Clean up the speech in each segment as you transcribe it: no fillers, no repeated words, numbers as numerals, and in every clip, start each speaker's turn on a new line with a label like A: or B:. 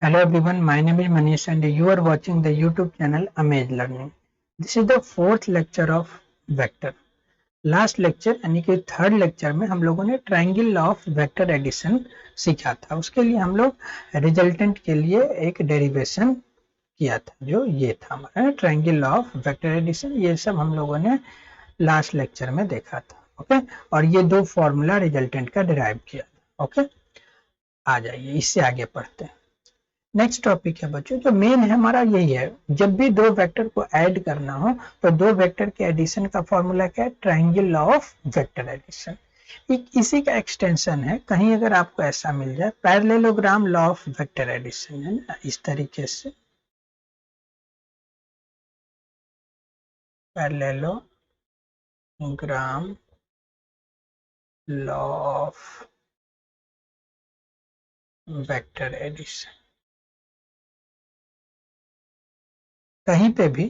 A: Hello everyone, my name is Manish and you are watching the YouTube channel Amaze Learning. This is the fourth lecture of vector. Last lecture यानी कि third lecture में हम लोगों ने triangle law of vector addition सीखा था। उसके लिए हम लोग रिजल्टेंट के लिए एक डेरिवेशन किया था, जो ये था हमारा triangle law of vector addition. ये सब हम लोगों ने लास्ट लेक्चर में देखा था। ओके, और ये दो फॉर्मूला रिजल्टेंट का डिराइव किया था। ओके, आ जाइए इससे आगे पढ़ते हैं। नेक्स्ट टॉपिक है बच्चों, जो मेन है हमारा यही है, जब भी दो वेक्टर को ऐड करना हो तो दो वेक्टर के एडिशन का फॉर्मूला क्या है? Triangle law of vector addition. इसी का एक्सटेंशन है। कहीं अगर आपको ऐसा मिल जाए parallelogram law of vector addition, है ना, इस तरीके से parallelogram law of vector addition. कहीं पे भी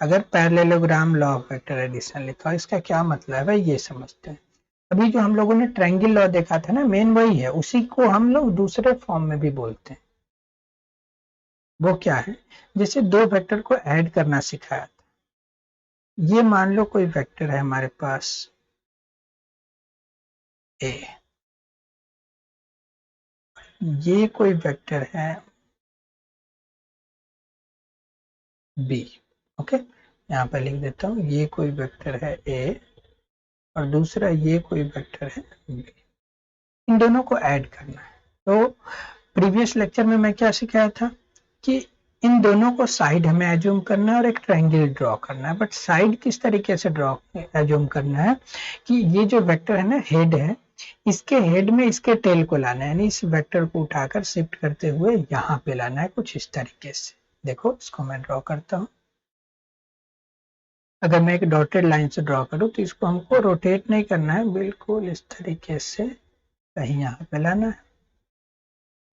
A: अगर parallelogram law of vector addition लिखा हो, इसका क्या मतलब है ये समझते हैं। अभी जो हम लोगों ने ट्रायंगल लॉ देखा था ना, मेन वही है, उसी को हम लोग दूसरे फॉर्म में भी बोलते हैं। वो क्या है? जैसे दो वेक्टर को ऐड करना सिखाया था। ये मान लो कोई वेक्टर है हमारे पास ए, ये कोई वेक्टर है बी। ओके, यहाँ पर लिख देता हूँ, ये कोई वेक्टर है ए और दूसरा ये कोई वेक्टर है बी। इन दोनों को ऐड करना है। तो प्रीवियस लेक्चर में मैं क्या सिखाया था कि इन दोनों को साइड हमें एज्यूम करना है और एक ट्रायंगल ड्रॉ करना है। बट साइड किस तरीके से ड्रॉ एज्यूम करना है कि ये जो वेक्टर है ना, हेड है, इसके हेड में इसके टेल को लाना है, यानी इस वेक्टर को उठाकर शिफ्ट करते हुए यहाँ पे लाना है, कुछ इस तरीके से। देखो इसको मैं ड्रॉ करता हूँ। अगर मैं एक डॉटेड लाइन से ड्रॉ करूँ तो इसको हमको रोटेट नहीं करना है, बिल्कुल इस तरीके से कहीं यहाँ पे लाना है,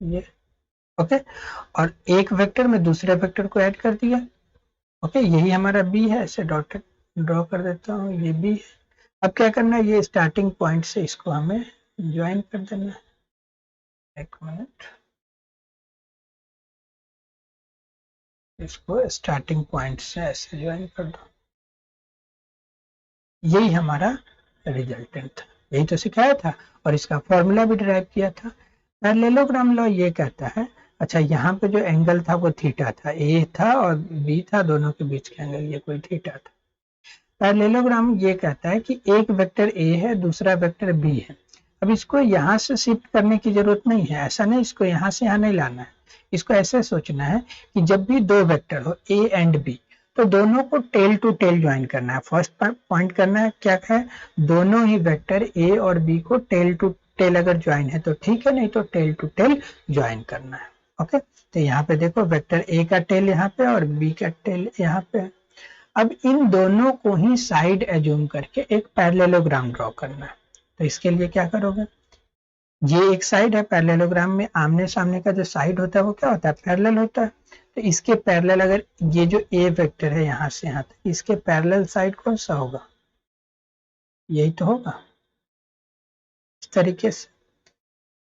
A: ये। ओके, और एक वेक्टर में दूसरे वेक्टर को ऐड कर दिया। ओके, यही हमारा बी है, ऐसे डॉटेड ड्रॉ कर देता हूँ, ये बी है। अब क्या करना है, ये स्टार्टिंग पॉइंट से इसको हमें ज्वाइन कर देना है। एक मिनट, इसको स्टार्टिंग पॉइंट से ऐसे ज्वाइन कर दो। यही हमारा रिजल्टेंट था, यही तो सिखाया था और इसका फॉर्मूला भी डिराइव किया था। पैरेललोग्राम लॉ ये कहता है, अच्छा यहाँ पे जो एंगल था वो थीटा था, ए था और बी था, दोनों के बीच का एंगल ये कोई थीटा था। पैरेललोग्राम ये कहता है कि एक वेक्टर ए है, दूसरा वेक्टर बी है। अब इसको यहाँ से शिफ्ट करने की जरूरत नहीं है, ऐसा नहीं, इसको यहाँ से यहाँ नहीं लाना है। इसको ऐसे सोचना है कि जब भी दो वेक्टर हो ए एंड बी, तो दोनों को टेल टू टेल ज्वाइन करना है। फर्स्ट पॉइंट करना है क्या है, दोनों ही वेक्टर ए और बी को टेल टू टेल अगर ज्वाइन है तो ठीक है, नहीं तो टेल टू टेल ज्वाइन करना है। ओके, तो यहाँ पे देखो वेक्टर ए का टेल यहाँ पे और बी का टेल यहाँ पे है। अब इन दोनों को ही साइड एज्यूम करके एक पैरेललोग्राम ड्रॉ करना है। तो इसके लिए क्या करोगे, ये एक साइड है, पैरेललोग्राम में आमने सामने का जो साइड होता है वो क्या होता है, पैरेलल होता है। तो इसके पैरेलल, अगर ये जो ए वेक्टर है यहाँ से यहाँ तक, इसके पैरेलल साइड कौन सा होगा, यही तो होगा, इस तरीके से।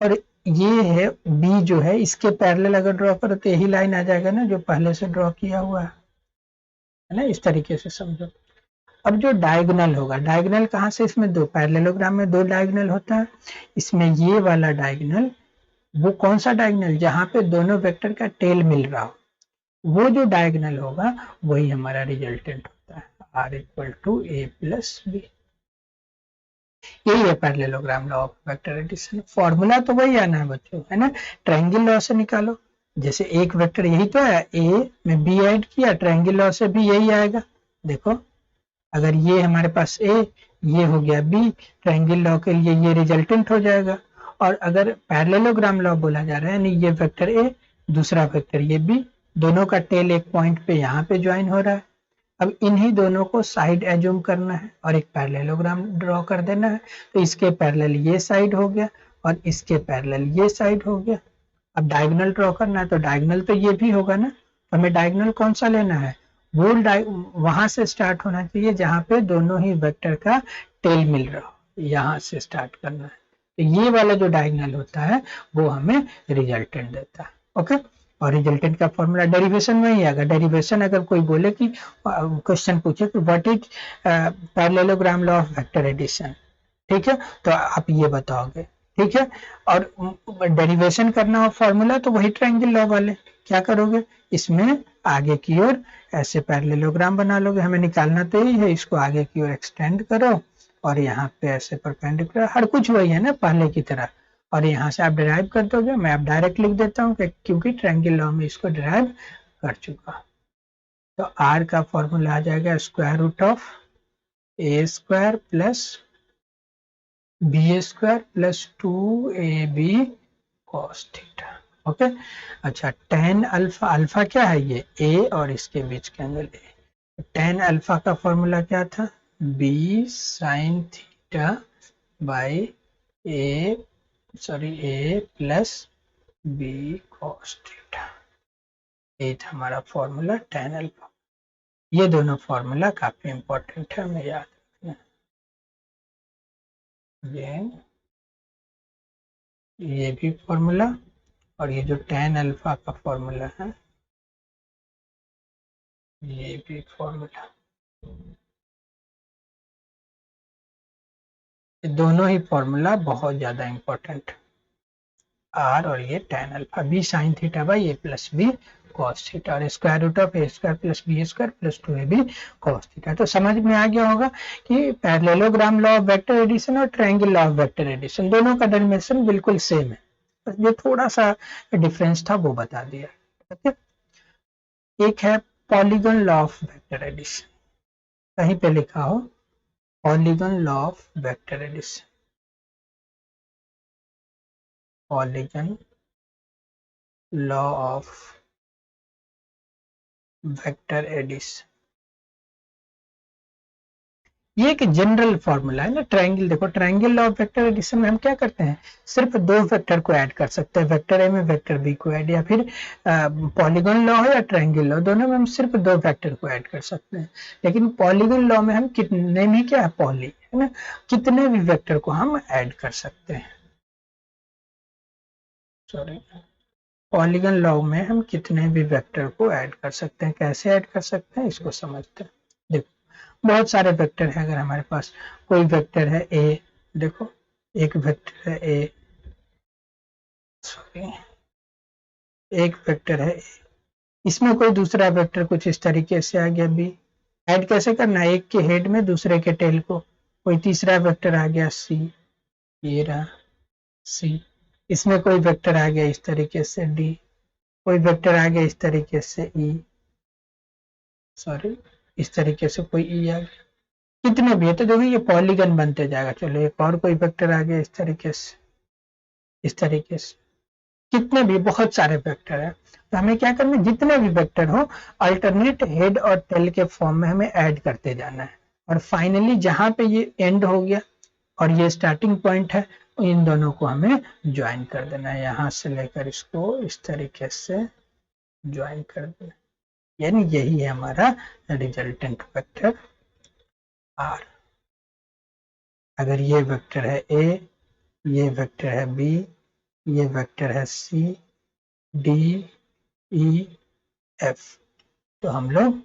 A: और ये है बी जो है, इसके पैरेलल अगर ड्रॉ करो तो यही लाइन आ जाएगा ना जो पहले से ड्रॉ किया हुआ है ना, इस तरीके से समझो। अब जो डायगोनल होगा, डायगोनल कहाँ से, इसमें दो, पैरेललोग्राम में दो डायगोनल होता है। इसमें ये वाला डायगोनल, वो कौन सा डायगोनल, जहाँ पे दोनों वेक्टर का टेल मिल रहा हो, वो जो डायगोनल होगा वही हमारा रिजल्टेंट होता है, R equal to A plus B. यही है parallelogram law of vector addition. Formula तो वही आना है बच्चों, है ना, ट्रायंगल लॉ से निकालो। जैसे एक वेक्टर यही तो है, ए में बी ऐड किया, ट्रायंगल लॉ से भी यही आएगा। देखो, अगर ये हमारे पास ए, ये हो गया बी, ट्रायंगल लॉ के लिए ये रिजल्टेंट हो जाएगा। और अगर पैरेललोग्राम लॉ बोला जा रहा है, यानी ये वेक्टर ए, दूसरा वेक्टर ये बी, दोनों का टेल एक पॉइंट पे यहाँ पे ज्वाइन हो रहा है। अब इन्हीं दोनों को साइड एज्यूम करना है और एक पैरेललोग्राम ड्रॉ कर देना है। तो इसके पैरेलल ये साइड हो गया और इसके पैरेलल ये साइड हो गया। अब डायगोनल ड्रॉ करना है तो डायगोनल तो ये भी होगा ना, तो हमें डायगोनल कौन सा लेना है, वो वहां से स्टार्ट होना चाहिए जहां पे दोनों ही वेक्टर का टेल मिल रहा हो, यहाँ से स्टार्ट करना है। तो ये वाला जो डायगोनल होता है वो हमें रिजल्टेंट देता है। ओके, और रिजल्टेंट का फॉर्मूला डेरिवेशन में ही आएगा। डेरिवेशन अगर कोई बोले कि क्वेश्चन पूछे कि what is parallelogram law of vector addition, ठीक है, तो आप ये बताओगे, ठीक है। और डेरिवेशन करना हो फॉर्मूला तो वही ट्रायंगल लॉ वाले, क्या करोगे, इसमें आगे की ओर ऐसे पैरेललोग्राम बना लोगे, हमें निकालना तो यही है, इसको आगे की ओर एक्सटेंड करो और यहाँ पे ऐसे परपेंडिकुलर, हर कुछ वही है ना पहले की तरह, और यहाँ से आप डिराइव कर दोगे। मैं अब डायरेक्ट लिख देता हूँ क्योंकि ट्रायंगल लॉ में इसको डिराइव कर चुका। तो आर का फॉर्मूला आ जाएगा square root of A square plus B square plus 2ab cos theta. Okay, अच्छा tan अल्फा, अल्फा क्या है, ये a और इसके बीच का एंगल a। tan अल्फा का फॉर्मूला क्या था, b sin theta by a plus b cos theta, ये था हमारा फॉर्मूला tan अल्फा। ये दोनों फॉर्मूला काफी इंपॉर्टेंट है, हमें याद रखना। ये भी फॉर्मूला, और ये जो tan अल्फा का फॉर्मूला है ये भी फॉर्मूला, ये दोनों ही फॉर्मूला बहुत ज्यादा इंपॉर्टेंट, आर और ये tan alpha, b sine theta by a plus B cos theta, और square root of A square plus B square plus 2ab cos theta. तो समझ में आ गया होगा कि parallelogram law of vector addition और triangle law of vector addition दोनों का डेरिवेशन बिल्कुल सेम है, बस जो थोड़ा सा डिफरेंस था वो बता दिया। ठीक है, एक है polygon law of vector addition, कहीं पे लिखा हो polygon law of vector addition, polygon law of vector addition, ये एक जनरल फॉर्मूला है ना। ट्रायंगल, देखो triangle law of vector addition में हम क्या करते हैं, सिर्फ दो वेक्टर को ऐड कर सकते हैं, वेक्टर ए में वेक्टर बी को ऐड, या फिर पॉलीगन लॉ हो या ट्रायंगल लॉ, दोनों में हम सिर्फ दो वेक्टर को ऐड कर सकते हैं। लेकिन पॉलीगन लॉ में हम कितने भी, क्या है पॉली है ना, कितने भी वेक्टर को हम ऐड कर सकते हैं, सॉरी, पॉलीगन लॉ में हम कितने भी वेक्टर को ऐड कर सकते हैं। कैसे ऐड कर सकते हैं इसको समझते हैं। देखो बहुत सारे वेक्टर है, अगर हमारे पास कोई वेक्टर है ए, देखो एक वेक्टर है ए, सॉरी एक वेक्टर है ए, इसमें कोई दूसरा वेक्टर कुछ इस तरीके से आ गया बी, ऐड कैसे करना है, एक के हेड में दूसरे के टेल को, कोई तीसरा वेक्टर आ गया सी, ये रहा सी, इसमें कोई वेक्टर आ गया इस तरीके से डी, कोई वेक्टर आ गया इस तरीके से ई, सॉरी इस तरीके से कोई ई आ गया, कितने भी है तो देखिए ये पॉलीगन बनते जाएगा। चलो एक और कोई वेक्टर आ गया इस तरीके से, इस तरीके से, कितने भी, बहुत सारे वेक्टर है, तो हमें क्या करना है, जितने भी वेक्टर हो अल्टरनेट हेड और टेल के फॉर्म में हमें ऐड करते जाना है, और फाइनली जहां पे ये एंड हो गया और ये स्टार्टिंग पॉइंट है, इन दोनों को हमें ज्वाइन कर देना है, यहां से लेकर इसको इस तरीके से ज्वाइन कर देना, यानी यही है हमारा रिजल्टेंट वेक्टर आर। अगर ये वेक्टर है ए, ये वेक्टर है बी, ये वेक्टर है सी डी ई एफ, तो हम लोग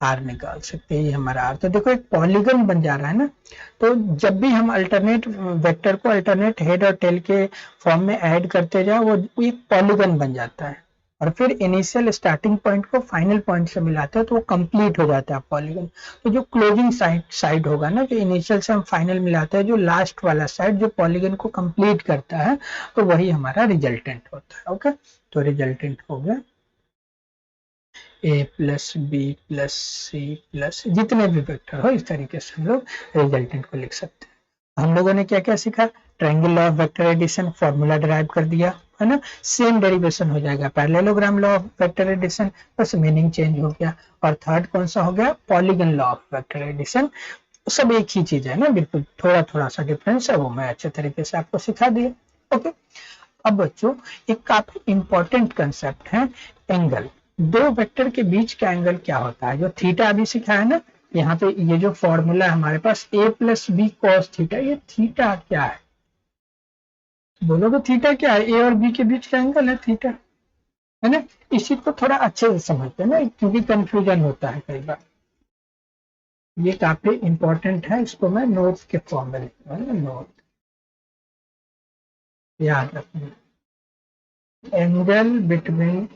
A: आर निकाल सकते हैं, ये हमारा आर। तो देखो एक पॉलीगन बन जा रहा है ना, तो जब भी हम अल्टरनेट वेक्टर को अल्टरनेट हेड और टेल के फॉर्म में ऐड करते जाओ वो एक पॉलीगन बन जाता है, और फिर इनिशियल स्टार्टिंग पॉइंट को फाइनल पॉइंट से मिलाते हैं तो वो कंप्लीट हो जाता है पॉलीगन। तो जो क्लोजिंग साइड होगा ना, जो इनिशियल से हम फाइनल मिलाते हैं, जो लास्ट वाला साइड जो पॉलीगन को कंप्लीट करता है, तो वही हमारा रिजल्टेंट होता है। ओके, तो रिजल्टेंट हो गया a plus b plus c plus जितने भी वेक्टर हो, इस तरीके से हम लोग रिजल्टेंट को लिख सकते हैं। हम लोगों ने क्या क्या सीखा, triangle law of vector addition, formula derive कर दिया है ना, सेम डेरिवेशन हो जाएगा parallelogram law of vector addition, बस मीनिंग चेंज हो गया। और थर्ड कौन सा हो गया, polygon law of vector addition, सब एक ही चीज है ना, बिल्कुल थोड़ा थोड़ा सा डिफरेंस है, वो मैं अच्छे तरीके से आपको सिखा दिया। ओके, अब बच्चों एक काफी इंपॉर्टेंट कंसेप्ट है एंगल, दो वेक्टर के बीच का एंगल क्या होता है, जो थीटा अभी सिखाया ना, यहाँ पे ये जो फॉर्मूला है हमारे पास a plus B cos theta, ये थीटा क्या है, बोलोगे थीटा क्या है, ए और बी के बीच का एंगल है थीटा। है ना। इस चीज को थोड़ा अच्छे से समझते हैं ना, क्योंकि कंफ्यूजन होता है कई बार। ये काफी इंपॉर्टेंट है, इसको मैं नोट्स के फॉर्म में लिखूंगा ना, नोट याद रखना। Angle between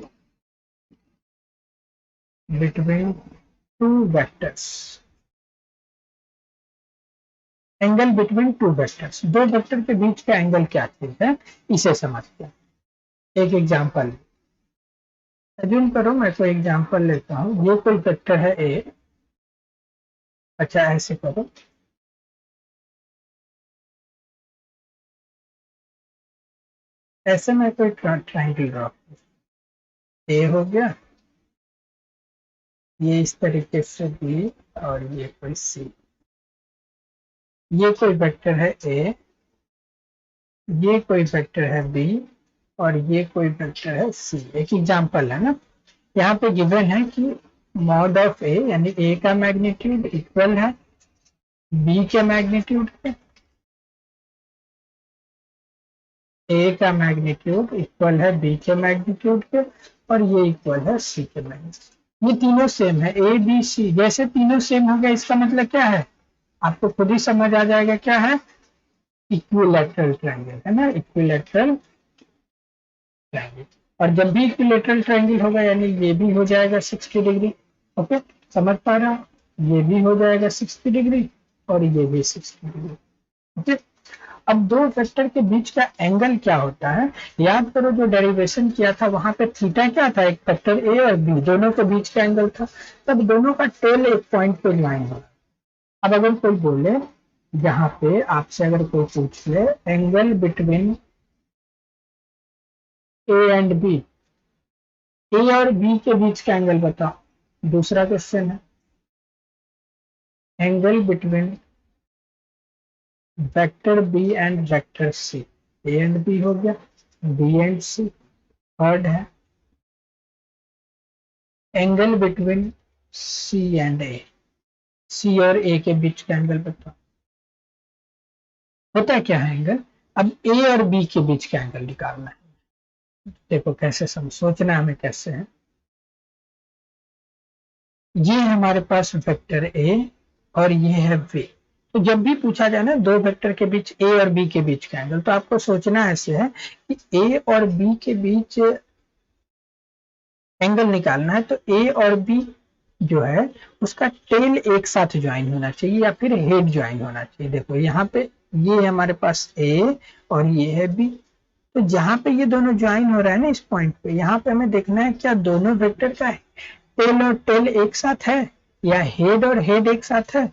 A: two vectors, angle between two vectors, दो वेक्टर के बीच का एंगल क्या चीज है, इसे समझते हैं। एक एग्जांपल अज्यूम करो, मैं कोई एग्जांपल लेता हूँ, ये कोई वेक्टर है ए। अच्छा ऐसे करो, ऐसे मैं कोई ट्राइंगल ड्रॉ, ए हो गया, ये इस तरीके से बी, और ये कोई सी, ये कोई वेक्टर है ए, ये कोई वेक्टर है बी, और ये कोई वेक्टर है सी। एक एग्जांपल है ना, यहाँ पे गिवन है कि मॉड ऑफ ए, यानी ए का मैग्नीट्यूड इक्वल है बी के मैग्नीट्यूड के, ए का मैग्नीट्यूड इक्वल है बी के मैग्नीट्यूड के, और ये इक्वल है सी के मैग्नीट्यूड। ये तीनों सेम है, ए बी सी, जैसे तीनों सेम हो गया इसका मतलब क्या है, आपको खुद ही समझ आ जाएगा क्या है, इक्विलैटरल ट्रायंगल है ना, इक्विलैटरल ट्रायंगल। और जब भी इक्विलैटरल ट्रायंगल होगा यानी ये भी हो जाएगा 60 डिग्री। ओके, समझ पा रहा हूं, ये भी हो जाएगा 60 डिग्री और ये भी 60 डिग्री। ओके, अब दो वेक्टर के बीच का एंगल क्या होता है, याद करो जो डेरिवेशन किया था वहां पे थीटा क्या था, एक वेक्टर ए और बी दोनों के बीच का एंगल था, तब दोनों का टेल एक पॉइंट पे ज्वाइन होगा। अब अगर कोई बोले, यहाँ पे आपसे अगर कोई पूछ ले angle between a and b, a और बी के बीच का एंगल बताओ, दूसरा क्वेश्चन है। Angle between vector B and vector C, A and B हो गया, बी एंड सी। थर्ड है angle between C and A, C और ए के बीच का एंगल बताओ, होता क्या है एंगल। अब ए और बी के बीच का एंगल निकालना है, देखो कैसे सोचना हमें कैसे है। ये है हमारे पास वेक्टर ए और ये है बी, तो जब भी पूछा जाए ना दो वेक्टर के बीच ए और बी के बीच का एंगल, तो आपको सोचना ऐसे है कि ए और बी के बीच एंगल निकालना है, तो ए और बी जो है उसका टेल एक साथ ज्वाइन होना चाहिए या फिर हेड ज्वाइन होना चाहिए। देखो यहाँ पे ये है हमारे पास ए और ये है बी, तो जहां पे ये दोनों ज्वाइन हो रहा है ना इस पॉइंट पे, यहाँ पे हमें देखना है क्या दोनों वेक्टर का टेल और टेल एक साथ है या हेड और हेड एक साथ है।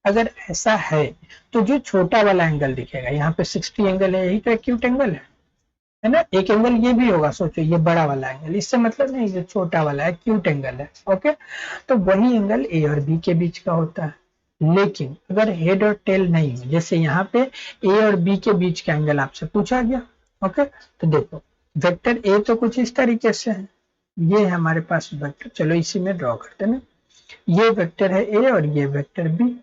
A: अगर ऐसा है तो जो छोटा वाला एंगल दिखेगा यहाँ पे 60 एंगल है, यही तो एक्यूट एंगल है ना। एक एंगल ये भी होगा, सोचो ये बड़ा वाला एंगल, इससे मतलब नहीं जो छोटा वाला है एक्यूट एंगल है। ओके, तो वही एंगल ए और बी के बीच का होता है। लेकिन अगर हेड और टेल नहीं हो, जैसे यहाँ पे ए और बी के बीच का एंगल आपसे पूछा गया, ओके, तो देखो वेक्टर ए तो कुछ इस तरीके से है, ये है हमारे पास वेक्टर, चलो इसी में ड्रॉ करते हैं ना, ये वेक्टर है ए और ये वेक्टर बी।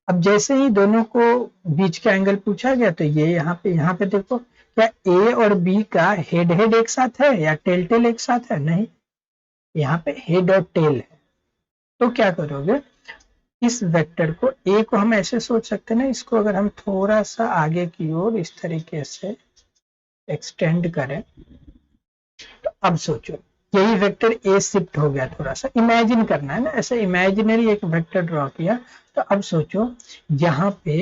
A: अब जैसे ही दोनों को बीच का एंगल पूछा गया तो ये यहाँ पे देखो, क्या ए और बी का हेड हेड एक साथ है या टेल टेल एक साथ है, नहीं, यहाँ पे हेड और टेल है। तो क्या करोगे, इस वेक्टर को ए को हम ऐसे सोच सकते हैं ना, इसको अगर हम थोड़ा सा आगे की ओर इस तरीके से एक्सटेंड करें, तो अब सोचो यही वेक्टर ए शिफ्ट हो गया, थोड़ा सा इमेजिन करना है ना, ऐसे इमेजिनरी एक वेक्टर ड्रॉ किया, तो अब सोचो यहाँ पे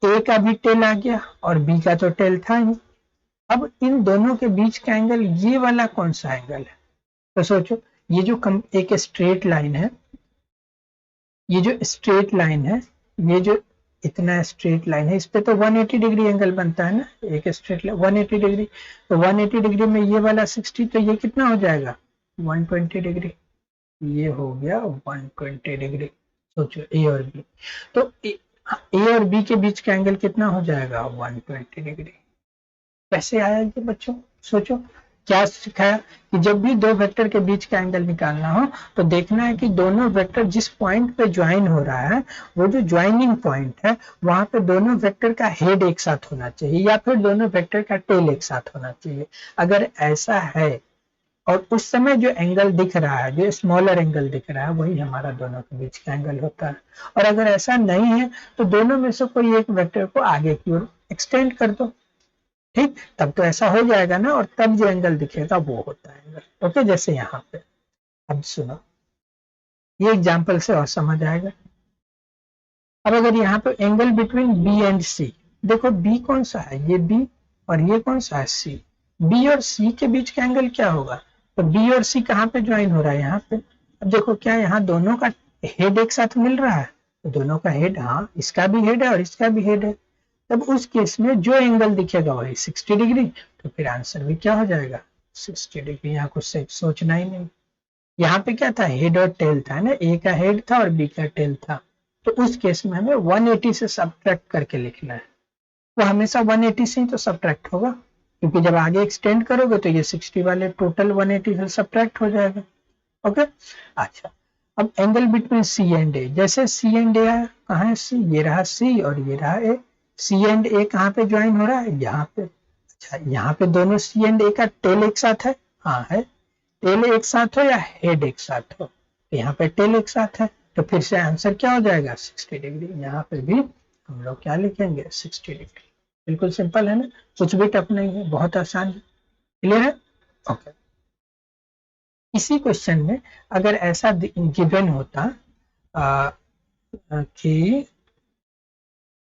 A: ए का भी टेल आ गया और बी का तो टेल था ही, अब इन दोनों के बीच का एंगल ये वाला कौन सा एंगल है, तो सोचो ये जो एक स्ट्रेट लाइन है, ये जो स्ट्रेट लाइन है, ये जो इतना स्ट्रेट लाइन है, इस पे तो 180 डिग्री एंगल बनता है ना, एक स्ट्रेट लाइन 180 डिग्री, तो 180 डिग्री में ये वाला 60, तो ये कितना हो जाएगा 120 डिग्री, ये हो गया 120 डिग्री। सोचो ए और बी, तो ए और बी के बीच का एंगल कितना हो जाएगा 120 डिग्री। कैसे आया ये बच्चों, सोचो क्या सिखाया कि जब भी दो वेक्टर के बीच का एंगल निकालना हो तो देखना है कि दोनों वेक्टर जिस पॉइंट पे ज्वाइन हो रहा है, वो जो ज्वाइनिंग पॉइंट है वहां पे दोनों वेक्टर का हेड एक साथ होना चाहिए या फिर दोनों वेक्टर का टेल एक साथ होना चाहिए। अगर ऐसा है और उस समय जो एंगल दिख रहा है, जो स्मॉलर एंगल दिख रहा है, वही हमारा दोनों के बीच का एंगल होता है। और अगर ऐसा नहीं है तो दोनों में से कोई एक वेक्टर को आगे की ओर एक्सटेंड कर दो, ठीक, तब तो ऐसा हो जाएगा ना, और तब जो एंगल दिखेगा वो होता है एंगल। ओके, जैसे यहाँ पे अब सुनो, ये एग्जाम्पल से और समझ आएगा। अब अगर यहाँ पे एंगल बिटवीन बी एंड सी, देखो बी कौन सा है, ये बी, और ये कौन सा है, सी। बी और सी के बीच का एंगल क्या होगा, तो बी और सी कहाँ पे ज्वाइन हो रहा है, यहाँ पे। अब देखो क्या यहाँ दोनों का हेड एक साथ मिल रहा है, तो दोनों का हेड, हाँ इसका भी हेड है और इसका भी हेड है, तब उस केस में जो एंगल दिखेगा वही 60 डिग्री, तो फिर आंसर भी क्या हो जाएगा, 60 डिग्री। यहाँ कुछ सोचना ही नहीं। यहाँ पे क्या था, हेड और टेल था ना, ए का हेड था और बी का टेल था, तो उस केस में हमें 180 से सब्ट्रैक्ट करके लिखना है। वो हमेशा 180 से ही तो सब्ट्रैक्ट होगा, क्योंकि जब आगे एक्सटेंड करोगे तो ये 60 वाले टोटल 180 से सब्ट्रैक्ट हो जाएगा। ओके, अच्छा अब एंगल बिटवीन सी एंड ए, जैसे सी एंड ए आया, कहाँ है सी, ये रहा सी और ये रहा ए, सी एंड ए कहाँ पे ज्वाइन हो रहा है, यहाँ पे। अच्छा यहाँ पे दोनों सी एंड ए का टेल एक साथ है, हाँ है, टेल एक साथ हो या हेड एक साथ हो, तो यहाँ पे टेल एक साथ है, तो फिर से आंसर क्या हो जाएगा, 60 डिग्री। यहाँ पे भी हम लोग क्या लिखेंगे, 60 डिग्री। बिल्कुल सिंपल है ना, कुछ भी टफ नहीं है, बहुत आसान है। क्लियर है, ओके। इसी क्वेश्चन में अगर ऐसा गिवन होता कि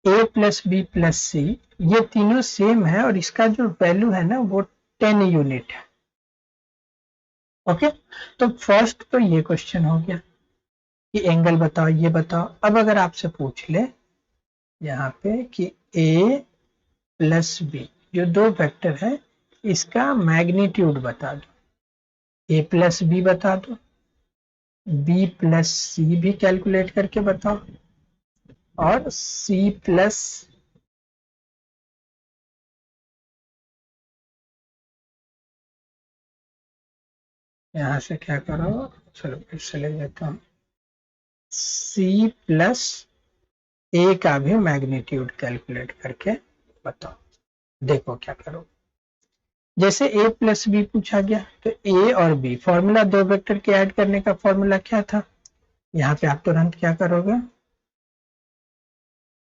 A: a प्लस बी प्लस सी, ये तीनों सेम है और इसका जो वैल्यू है ना वो 10 यूनिट है। ओके, तो फर्स्ट तो ये क्वेश्चन हो गया कि एंगल बताओ, ये बताओ। अब अगर आपसे पूछ ले यहाँ पे कि a प्लस बी, जो दो वेक्टर है, इसका मैग्नीट्यूड बता दो, a प्लस बी बता दो, b प्लस सी भी कैलकुलेट करके बताओ, और c प्लस यहां से क्या करो, चलो फिर से ले लेता हूं, c प्लस ए का भी मैग्नीट्यूड कैलकुलेट करके बताओ। देखो क्या करो, जैसे a प्लस बी पूछा गया तो a और b, फॉर्मूला दो वेक्टर के ऐड करने का फॉर्मूला क्या था, यहाँ पे आप तुरंत क्या करोगे,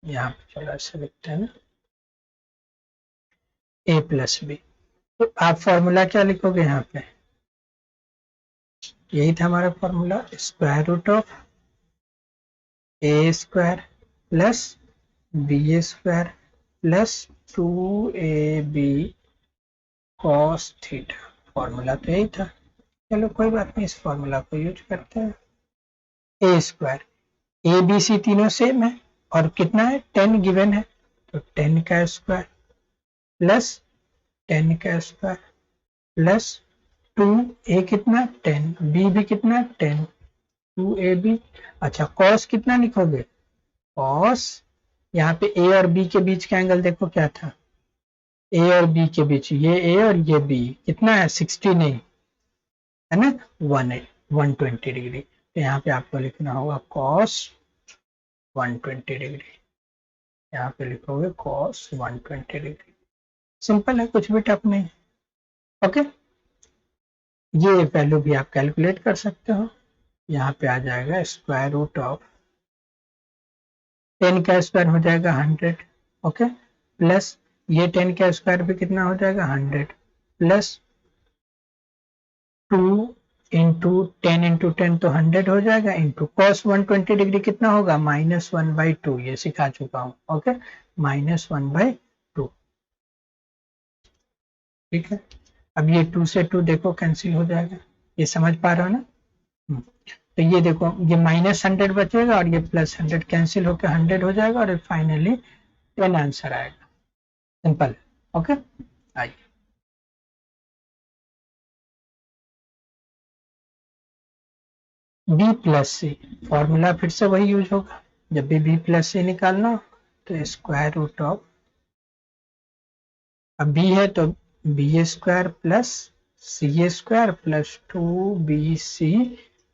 A: यहाँ पे चलो ऐसे लिखते हैं ना, a प्लस बी, तो आप फॉर्मूला क्या लिखोगे यहाँ पे, यही था हमारा formula, square root of A square plus B square plus 2ab cos theta. Formula तो यही था, चलो कोई बात नहीं, इस फॉर्मूला को यूज करते हैं। ए स्क्वायर, ए बी सी तीनों सेम है और कितना है, 10 गिवन है, तो 10 का स्क्वायर प्लस 10 का स्क्वायर प्लस 2 ए कितना 10, बी भी कितना 10, 2ab। अच्छा कॉस कितना लिखोगे, कॉस यहाँ पे ए और बी के बीच का एंगल देखो क्या था, ए और बी के बीच, ये ए और ये बी कितना है, 60 नहीं है ना, 120 डिग्री, तो यहाँ पे आपको लिखना होगा कॉस 120 डिग्री, यहाँ पे लिखोगे कॉस 120 डिग्री। सिंपल है, कुछ भी टफ नहीं। ओके, ये वैल्यू भी आप कैलकुलेट कर सकते हो, यहाँ पे आ जाएगा स्क्वायर रूट ऑफ 10 का स्क्वायर हो जाएगा 100, ओके, प्लस ये 10 का स्क्वायर भी कितना हो जाएगा 100, प्लस 2 इंटू 10 इंटू 10 तो 100 हो जाएगा, इंटू कॉस 120 डिग्री कितना होगा, -1/2, ये सिखा चुका हूँ। ओके, -1/2, ठीक है। अब ये 2 से 2 देखो कैंसिल हो जाएगा, ये समझ पा रहे हो ना। तो ये देखो, ये -100 बचेगा और ये +100 कैंसिल होकर 100 हो जाएगा और फाइनली 10 आंसर आएगा। Simple, okay. आइए b प्लस सी, फॉर्मूला फिर से वही यूज होगा, जब भी b प्लस सी निकालना हो तो स्क्वायर रूट ऑफ, अब b है तो b square plus c square plus 2bc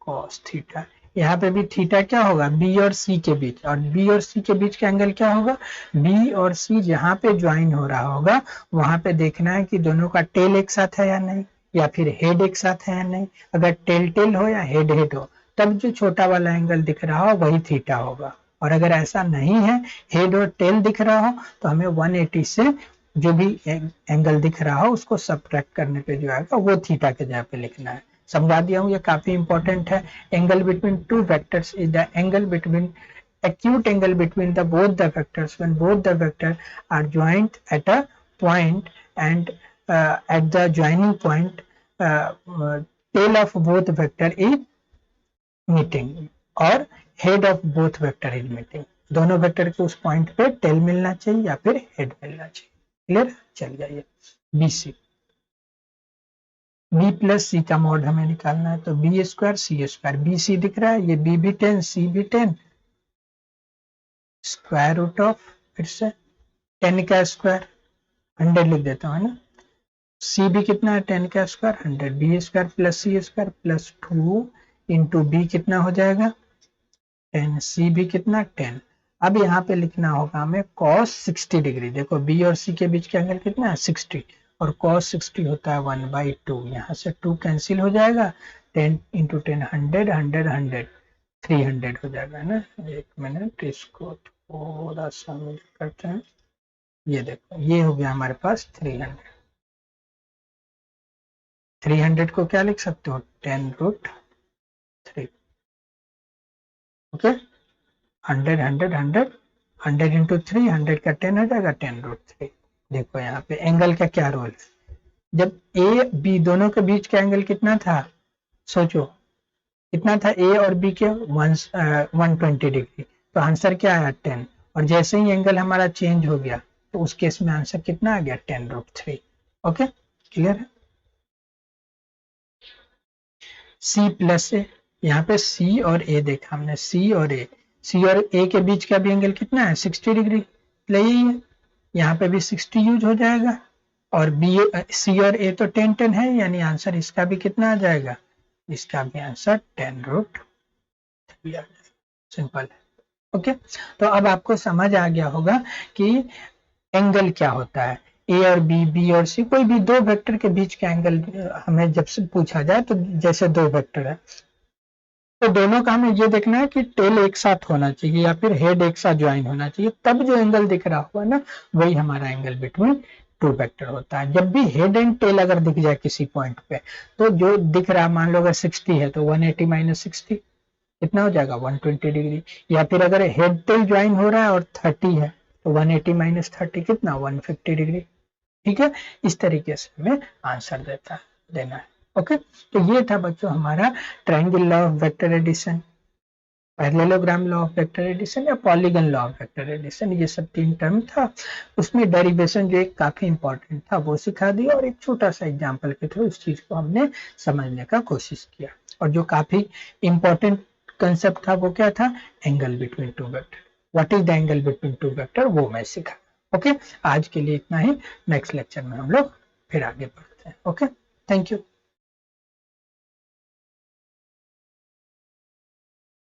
A: cos theta. यहाँ पे भी थीटा क्या होगा, बी और सी के बीच, और बी और सी के बीच का एंगल क्या होगा, बी और सी जहाँ पे ज्वाइन हो रहा होगा वहां पे देखना है कि दोनों का टेल एक साथ है या नहीं, या फिर हेड एक साथ है या नहीं। अगर टेल टेल हो या हेड हेड हो तब जो छोटा वाला एंगल दिख रहा हो वही थीटा होगा, और अगर ऐसा नहीं है, हेड और टेल दिख रहा हो, तो हमें 180 से जो भी एंगल दिख रहा हो उसको सब्ट्रैक्ट करने पे जो आएगा वो थीटा के जगह पे लिखना है। समझा दिया हूँ, ये काफी इंपॉर्टेंट है। Angle between two vectors is the angle between acute angle between the both the vectors when both the vectors are joined at a point, and at the joining point tail of both vector is meeting और head of both vector is meeting। दोनों vector के उस point पे tell मिलना चाहिए या फिर head मिलना चाहिए। क्लियर, चल जाइए। BC, B प्लस सी का मॉड हमें निकालना है, तो बी स्क्वायर सी स्क्वायर, बी सी दिख रहा है, ये बी भी 10 सी भी 10, स्क्वायर रूट ऑफ फिर से 10 का स्क्वायर 100 लिख देता हूँ, है ना। सी भी कितना है 10 का square 100, B square plus c square plus 2 into B कितना हो जाएगा 10, सी भी कितना 10। अब यहाँ पे लिखना होगा हमें cos 60 डिग्री। देखो बी और सी के बीच का एंगल कितना है 60, और cos 60 होता है 1/2। यहाँ से 2 कैंसिल हो जाएगा, 10 इंटू 10 100 100 100 300 हो जाएगा, है ना। एक मिनट इसको थोड़ा सा मिल करते हैं। ये देखो ये हो गया हमारे पास 300। 300 को क्या लिख सकते हो 10√3। ओके, 100 100 100 100 इंटू 3 100 का 10 हो जाएगा 10√3। देखो यहाँ पे एंगल का क्या रोल है। जब ए बी दोनों के बीच का एंगल कितना था, सोचो कितना था ए और बी के 120 डिग्री, तो आंसर क्या आया 10। और जैसे ही एंगल हमारा चेंज हो गया तो उस केस में आंसर कितना आ गया 10√3। ओके, क्लियर है। सी प्लस ए, यहाँ पे सी और ए देखा हमने, सी और ए के बीच का भी एंगल कितना है 60 डिग्री, यही है, यहाँ पे भी 60 यूज हो जाएगा। और बी सी और ए तो 10 10 है, यानी आंसर इसका भी कितना आ जाएगा, इसका भी आंसर 10√3। सिंपल है। ओके, तो अब आपको समझ आ गया होगा कि एंगल क्या होता है। ए और बी, बी और सी, कोई भी दो वेक्टर के बीच का एंगल हमें जब से पूछा जाए, तो जैसे दो वेक्टर है तो दोनों का हमें ये देखना है कि टेल एक साथ होना चाहिए या फिर हेड एक साथ ज्वाइन होना चाहिए, तब जो एंगल दिख रहा होगा ना वही हमारा एंगल बिटवीन टू वेक्टर होता है। जब भी हेड एंड टेल अगर दिख जाए किसी पॉइंट पे, तो जो दिख रहा है मान लो अगर 60 है तो 180 माइनस 60 कितना हो जाएगा 120 डिग्री। या फिर अगर हेड टेल ज्वाइन हो रहा है और 30 है तो 180 माइनस 30 कितना 150 डिग्री। ठीक है, इस तरीके से हमें आंसर देना है। ओके, तो ये था बच्चों हमारा triangle law of vector addition, parallelogram law of vector addition या polygon law of vector addition, ये सब 3 टर्म था। उसमें डेरिवेशन जो एक काफी इंपॉर्टेंट था वो सिखा दिया, और एक छोटा सा एग्जांपल के थ्रू उस चीज को हमने समझने का कोशिश किया। और जो काफी इंपॉर्टेंट कंसेप्ट था वो क्या था, angle between two vector. What is the angle between two vector, वो मैं सिखा। ओके, आज के लिए इतना ही। नेक्स्ट लेक्चर में हम लोग फिर आगे बढ़ते हैं। Okay, thank you.